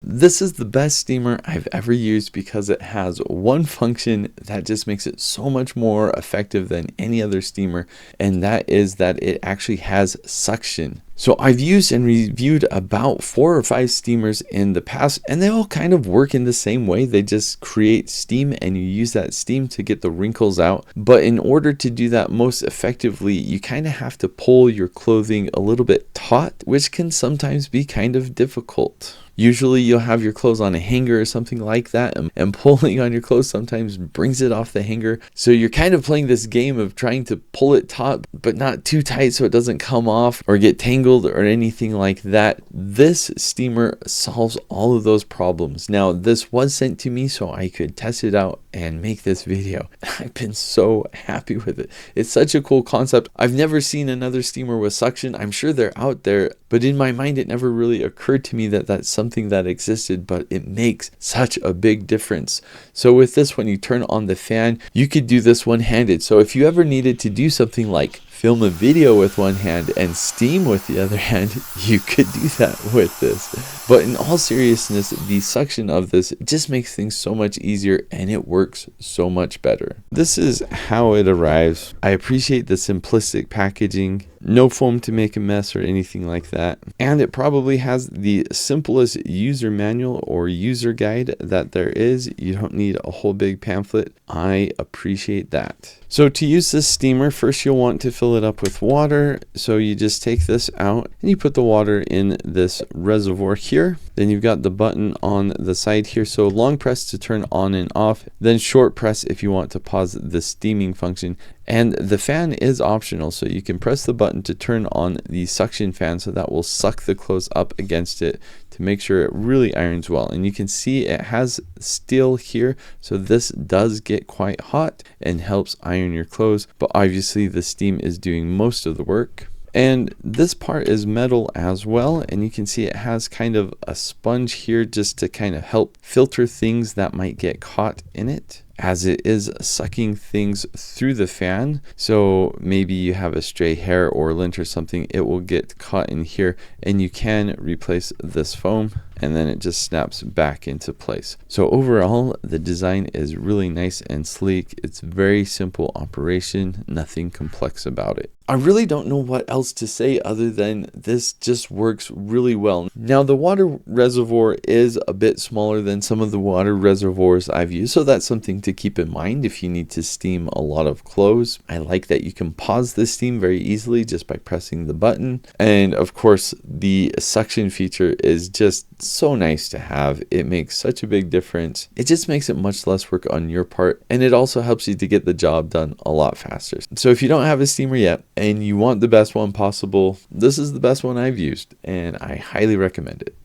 This is the best steamer I've ever used because it has one function that just makes it so much more effective than any other steamer, and that is that it actually has suction. So I've used and reviewed about 4 or 5 steamers in the past, and they all kind of work in the same way. They just create steam and you use that steam to get the wrinkles out. But in order to do that most effectively, you kind of have to pull your clothing a little bit taut, which can sometimes be kind of difficult. Usually you'll have your clothes on a hanger or something like that, and pulling on your clothes sometimes brings it off the hanger. So you're kind of playing this game of trying to pull it taut, but not too tight so it doesn't come off or get tangled or anything like that. This steamer solves all of those problems. Now, this was sent to me so I could test it out and make this video. I've been so happy with it. It's such a cool concept. I've never seen another steamer with suction. I'm sure they're out there, but in my mind it never really occurred to me that that's something that existed, but it makes such a big difference. So with this, when you turn on the fan, you could do this one-handed. So if you ever needed to do something like film a video with one hand and steam with the other hand, you could do that with this. But in all seriousness, the suction of this just makes things so much easier and it works so much better. This is how it arrives. I appreciate the simplistic packaging. No foam to make a mess or anything like that. And it probably has the simplest user manual or user guide that there is. You don't need a whole big pamphlet. I appreciate that. So to use this steamer, first you'll want to fill it up with water. So you just take this out and you put the water in this reservoir here. Then you've got the button on the side here. So long press to turn on and off, then short press if you want to pause the steaming function. And the fan is optional, so you can press the button to turn on the suction fan, so that will suck the clothes up against it to make sure it really irons well. And you can see it has steel here, so this does get quite hot and helps iron your clothes, but obviously the steam is doing most of the work. And this part is metal as well, and you can see it has kind of a sponge here just to kind of help filter things that might get caught in it, as it is sucking things through the fan. So maybe you have a stray hair or lint or something, it will get caught in here, and you can replace this foam and then it just snaps back into place. So overall, the design is really nice and sleek. It's very simple operation, nothing complex about it. I really don't know what else to say other than this just works really well. Now the water reservoir is a bit smaller than some of the water reservoirs I've used, so that's something to keep in mind if you need to steam a lot of clothes. I like that you can pause the steam very easily just by pressing the button. And of course, the suction feature is just so nice to have. It makes such a big difference. It just makes it much less work on your part, and it also helps you to get the job done a lot faster. So if you don't have a steamer yet and you want the best one possible, this is the best one I've used and I highly recommend it.